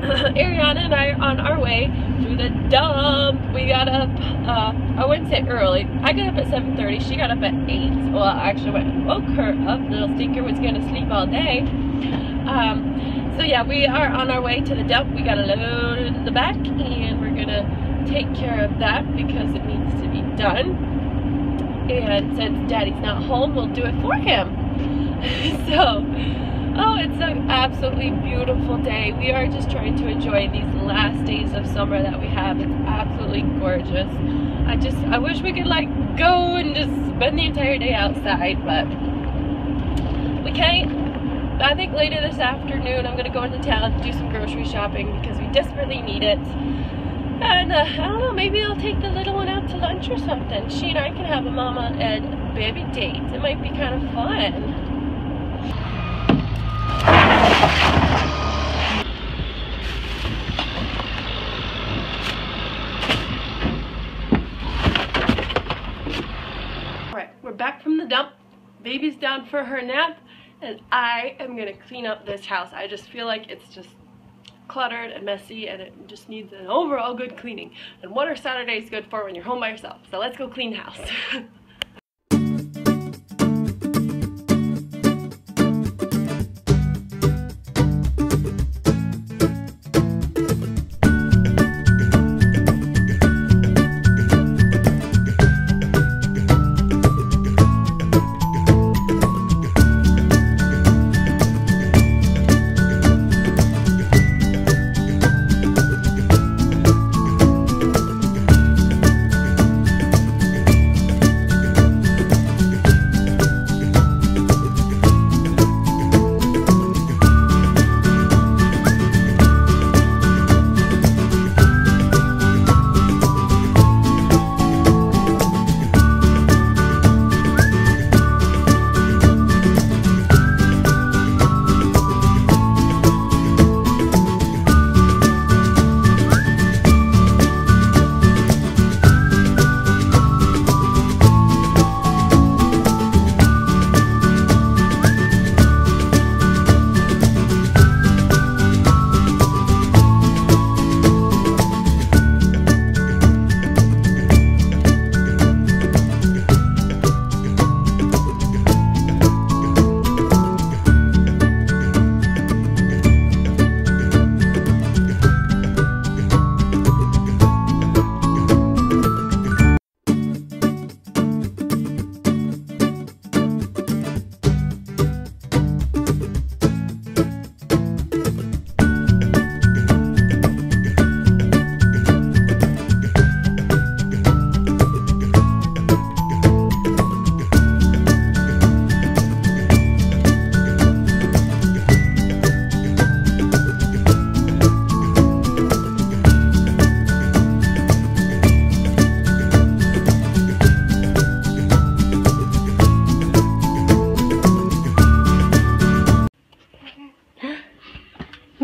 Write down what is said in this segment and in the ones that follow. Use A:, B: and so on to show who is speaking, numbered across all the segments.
A: Ariana and I are on our way to the dump. We got up, I wouldn't say early. I got up at 7:30. She got up at 8. Well, actually, I woke her up. Little stinker was going to sleep all day. So yeah, we are on our way to the dump. We got a load in the back, and we're going to take care of that because it needs to be done. And since Daddy's not home, we'll do it for him. So, oh, it's an absolutely beautiful day. We are just trying to enjoy these last days of summer that we have. It's absolutely gorgeous. I wish we could like go and just spend the entire day outside, but we can't. I think later this afternoon I'm gonna go into town to do some grocery shopping because we desperately need it. And I don't know, maybe I'll take the little one out to lunch or something. She and I can have a mama and baby date. It might be kind of fun. Alright, we're back from the dump. Baby's down for her nap, and I am gonna clean up this house. I just feel like it's just cluttered and messy, and it just needs an overall good cleaning. And what are Saturdays good for when you're home by yourself? So let's go clean the house.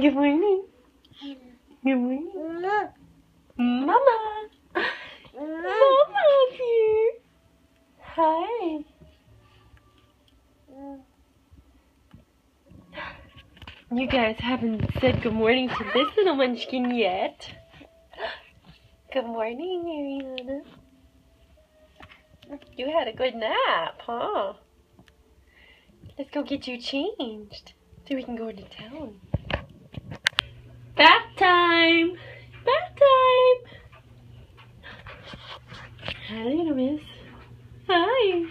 A: Good morning. Good morning. Mama. Mama's here. Hi. You guys haven't said good morning to this little munchkin yet. Good morning, Ariana. You had a good nap, huh? Let's go get you changed so we can go into town. Bath time! Bath time! Hi, little miss. Hi!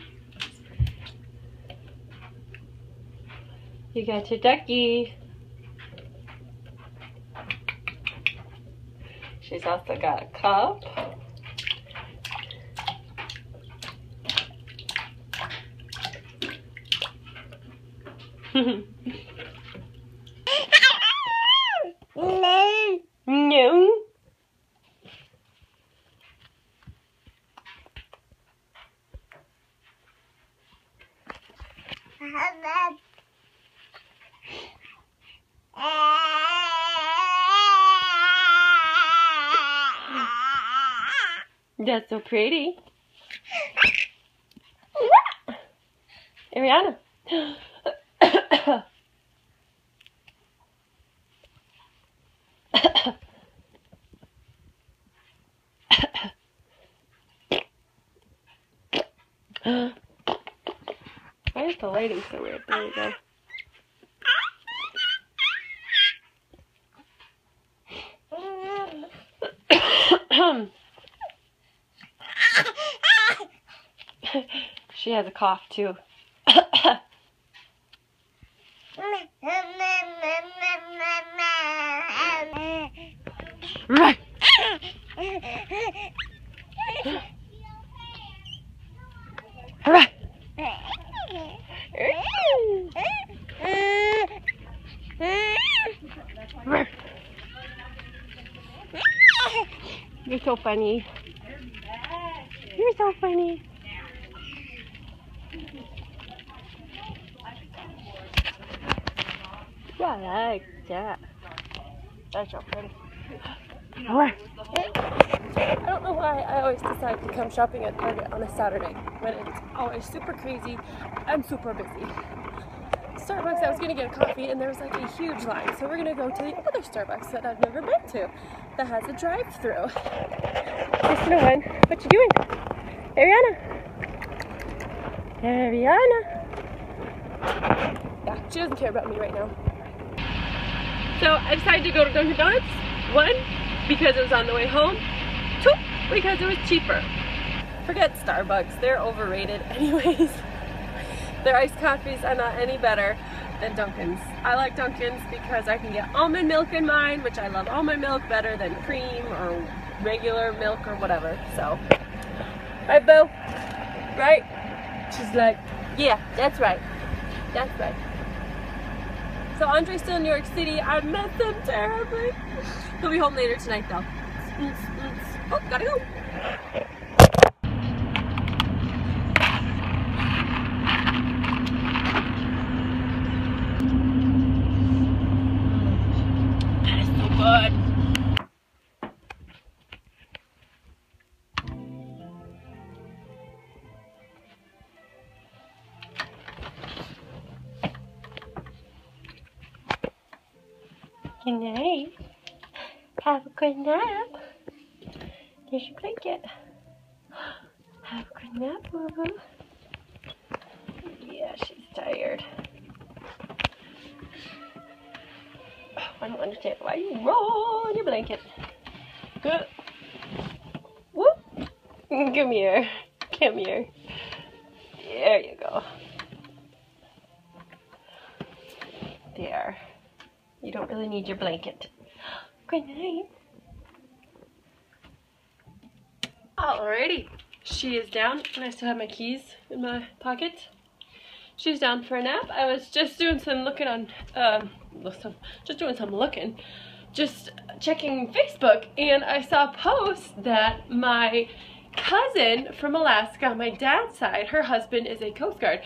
A: You got your ducky. She's also got a cup. No. That's so pretty. Ariana. Why is the lighting so weird? There we go. She has a cough too. Right. Right. You're so funny. You're so funny. Yeah, I like that. That's so pretty. I don't know why I always decide to come shopping at Target on a Saturday when it's always super crazy and super busy. Starbucks, I was gonna get a coffee and there was like a huge line, so we're gonna go to the other Starbucks that I've never been to that has a drive-through. Listen, one, what you doing? Ariana? Ariana? Yeah, she doesn't care about me right now. So I decided to go to Dunkin' Donuts. 1, because it was on the way home. 2, because it was cheaper. Forget Starbucks, they're overrated anyways. Their iced coffees are not any better than Dunkin's. I like Dunkin's because I can get almond milk in mine, which I love almond milk better than cream or regular milk or whatever. So, right, Boo? Right? She's like, yeah, that's right. That's right. So Andre's still in New York City. I miss him terribly. He'll be home later tonight though. Oh, gotta go. That is so good. Good night. Have a good nap. There's your blanket. Have a good nap, boo-boo. Yeah, she's tired. I don't understand why you roll in your blanket. Good. Whoop. Come here. Come here. There you go. There. You don't really need your blanket. Good night. Alrighty. She is down, and I still have my keys in my pocket. She's down for a nap. I was just doing some looking on, just checking Facebook, and I saw a post that my cousin from Alaska, on my dad's side, her husband is a Coast Guard.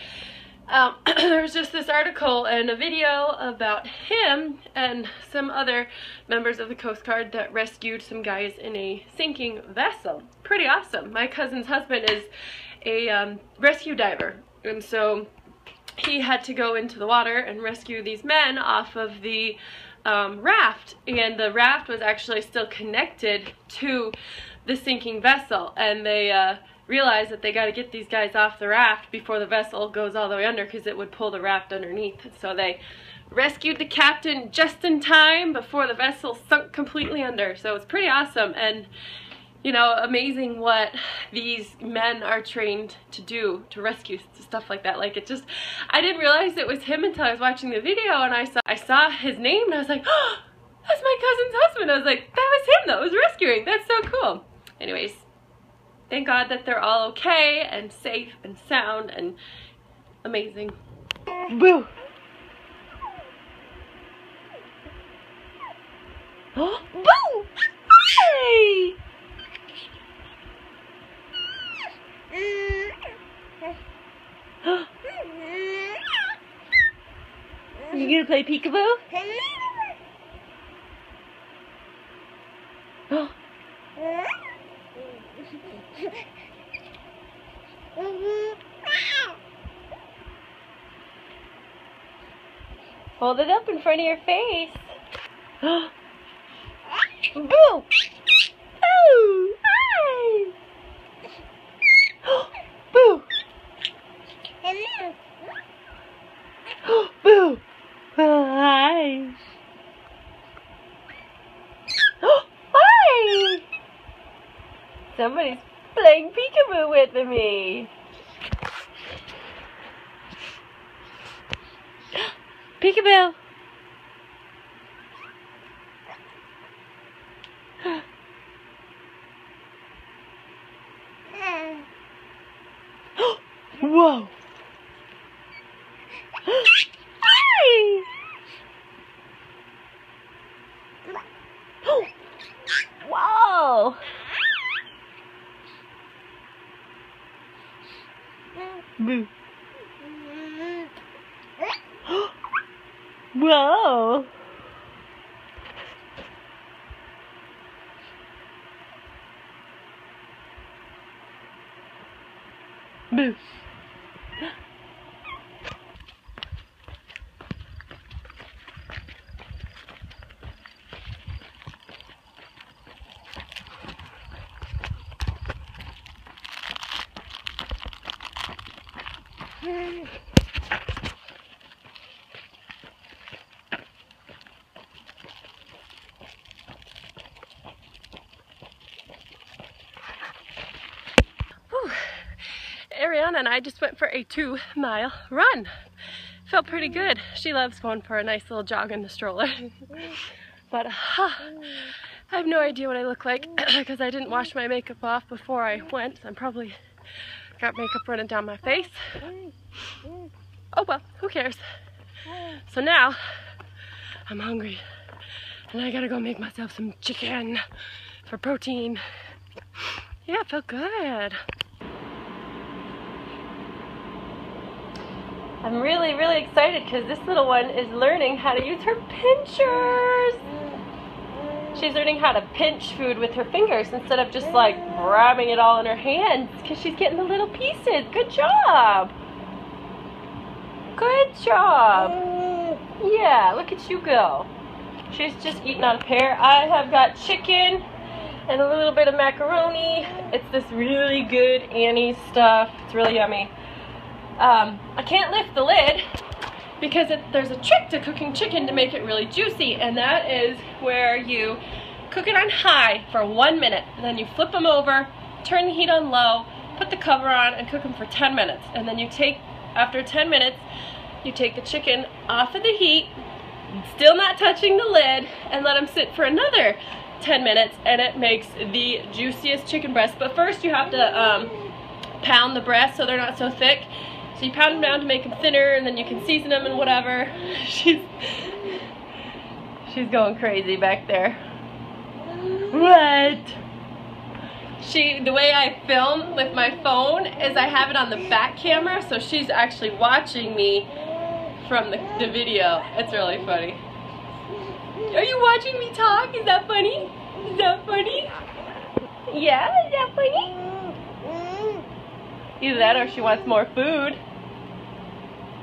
A: There was just this article and a video about him and some other members of the Coast Guard that rescued some guys in a sinking vessel. Pretty awesome. My cousin's husband is a rescue diver, and so he had to go into the water and rescue these men off of the raft, and the raft was actually still connected to the sinking vessel, and they realized that they got to get these guys off the raft before the vessel goes all the way under, because it would pull the raft underneath. So they rescued the captain just in time before the vessel sunk completely under. So it's pretty awesome, and you know, amazing what these men are trained to do to rescue stuff like that. Like, it just, I didn't realize it was him until I was watching the video, and I saw his name and I was like, oh, that's my cousin's husband. I was like, that was him that was rescuing. That's so cool. Anyways, thank God that they're all okay and safe and sound and amazing. Boo! Oh, boo! Hey! You gonna play peekaboo? Oh. Hold it up in front of your face. Boo! Oh! Hi! Boo! Somebody's playing peekaboo with me. Peekaboo. Whoa. Hi. Whoa. Boo. Whoa. Boo. Ariana and I just went for a 2-mile run. Felt pretty good. She loves going for a nice little jog in the stroller. But I have no idea what I look like because I didn't wash my makeup off before I went. So I'm probably got makeup running down my face. Oh well, who cares? So now I'm hungry and I gotta go make myself some chicken for protein. Yeah, it felt good. I'm really, really excited because this little one is learning how to use her pinchers. She's learning how to pinch food with her fingers instead of just like grabbing it all in her hands because she's getting the little pieces. Good job. Good job. Yeah, look at you go. She's just eating on a pear. I have got chicken and a little bit of macaroni. It's this really good Annie's stuff. It's really yummy. I can't lift the lid because there's a trick to cooking chicken to make it really juicy, and that is where you cook it on high for 1 minute, and then you flip them over, turn the heat on low, put the cover on, and cook them for 10 minutes. And then you take, after 10 minutes, you take the chicken off of the heat, still not touching the lid, and let them sit for another 10 minutes, and it makes the juiciest chicken breast. But first you have to pound the breasts so they're not so thick. So you pound them down to make them thinner, and then you can season them and whatever. She's going crazy back there. What? The way I film with my phone is I have it on the back camera, so she's actually watching me from the video. It's really funny. Are you watching me talk? Is that funny? Is that funny? Yeah, is that funny? Either that or she wants more food.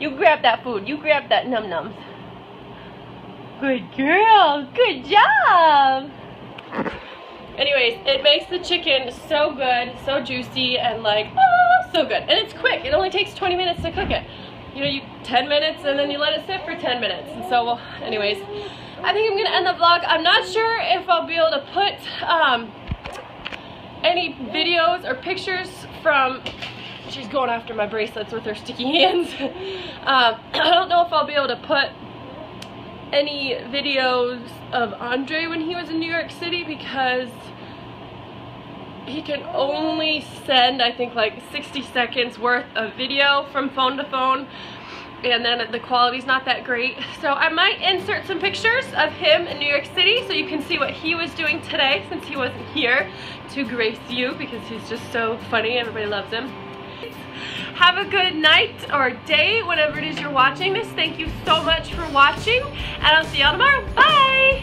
A: You grab that food. You grab that num-nums. Good girl. Good job. Anyways, it makes the chicken so good, so juicy, and like, oh, so good. And it's quick. It only takes 20 minutes to cook it. You know, 10 minutes and then you let it sit for 10 minutes. And so, well, anyways, I think I'm going to end the vlog. I'm not sure if I'll be able to put any videos or pictures from... She's going after my bracelets with her sticky hands. I don't know if I'll be able to put any videos of Andre when he was in New York City because he can only send, I think, like 60 seconds worth of video from phone to phone, and then the quality's not that great. So I might insert some pictures of him in New York City so you can see what he was doing today since he wasn't here to grace you, because he's just so funny. Everybody loves him. Have a good night or day whenever it is you're watching this. Thank you so much for watching, and I'll see y'all tomorrow. Bye!